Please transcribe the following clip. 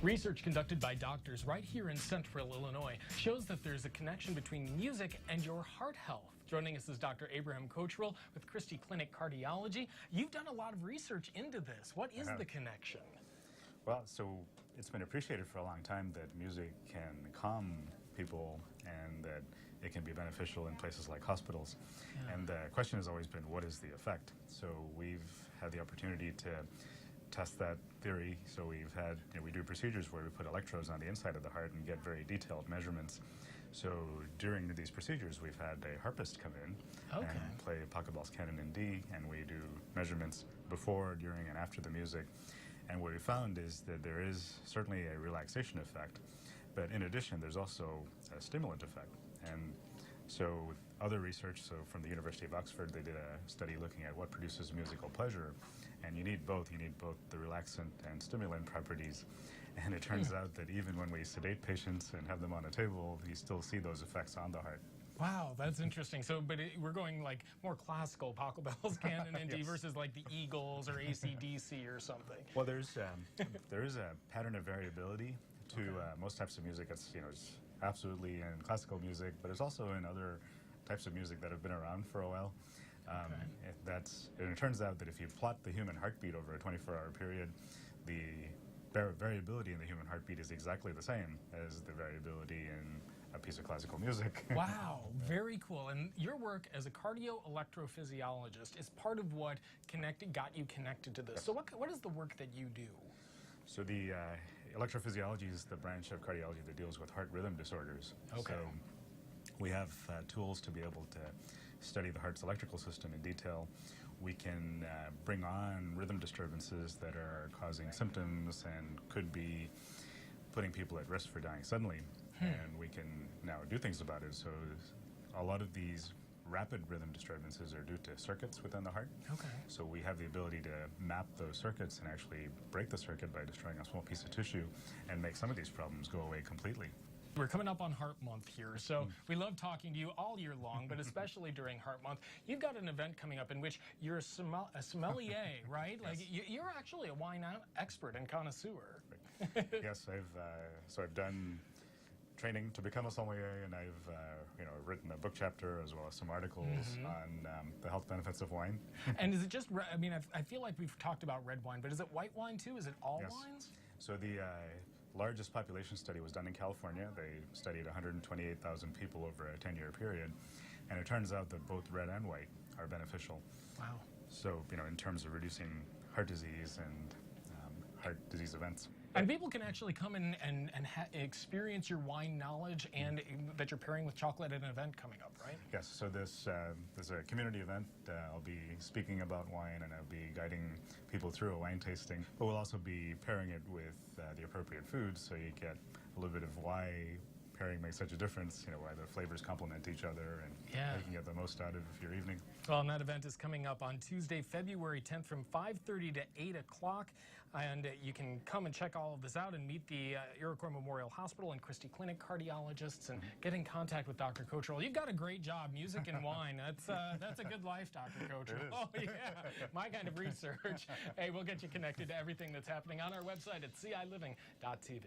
Research conducted by doctors right here in central Illinois shows that there's a connection between music and your heart health. Joining us is Dr. Abraham Kocheril with Christie Clinic Cardiology. You've done a lot of research into this. What is the connection? Well, so it's been appreciated for a long time that music can calm people and that it can be beneficial in places like hospitals. Yeah. And the question has always been, what is the effect? So we've had the opportunity to test that theory. So we've had, we do procedures where we put electrodes on the inside of the heart and get very detailed measurements. So during these procedures, we've had a harpist come in and play Pachelbel's Canon in D, and we do measurements before, during, and after the music. And what we found is that there is certainly a relaxation effect, but in addition, there's also a stimulant effect. And so other research, so from the University of Oxford, they did a study looking at what produces musical pleasure, and you need both. You need both the relaxant and stimulant properties. And it turns out that even when we sedate patients and have them on a table, you still see those effects on the heart. Wow, that's interesting. So, but we're going like more classical, Pachelbel's Canon in D versus like the Eagles or AC/DC or something. Well, there is a pattern of variability to most types of music. It's it's absolutely in classical music, but it's also in other types of music that have been around for a while. It turns out that if you plot the human heartbeat over a 24-hour period, the variability in the human heartbeat is exactly the same as the variability in a piece of classical music. Wow, very cool. And your work as a cardio-electrophysiologist is part of what got you connected to this. Yes. So what is the work that you do? So the electrophysiology is the branch of cardiology that deals with heart rhythm disorders. Okay. So we have tools to be able to study the heart's electrical system in detail. We can bring on rhythm disturbances that are causing symptoms and could be putting people at risk for dying suddenly. And we can now do things about it. So a lot of these rapid rhythm disturbances are due to circuits within the heart. Okay. So we have the ability to map those circuits and actually break the circuit by destroying a small piece of tissue and make some of these problems go away completely. We're coming up on Heart Month here, so we love talking to you all year long, but especially during Heart Month. You've got an event coming up in which you're a sommelier, right? Like you're actually a wine expert and connoisseur. Right. Yes, I've done training to become a sommelier, and I've written a book chapter as well as some articles on the health benefits of wine. And is it just, I mean, I feel like we've talked about red wine, but is it white wine too? Is it all wines? So the largest population study was done in California. They studied 128,000 people over a 10-year period, and it turns out that both red and white are beneficial. Wow. So, in terms of reducing heart disease and heart disease events. And people can actually come in and experience your wine knowledge and that you're pairing with chocolate at an event coming up, right? Yes, so there's a community event. I'll be speaking about wine and I'll be guiding people through a wine tasting. But we'll also be pairing it with the appropriate foods, so you get a little bit of why pairing makes such a difference, why the flavors complement each other and you can get the most out of your evening. Well, and that event is coming up on Tuesday, February 10th from 5:30 to 8 o'clock. And you can come and check all of this out and meet the Iroquois Memorial Hospital and Christie Clinic cardiologists and get in contact with Dr. Kocheril. You've got a great job, music and wine. That's a good life, Dr. Kocheril. Oh, yeah, my kind of research. Hey, we'll get you connected to everything that's happening on our website at ciliving.tv.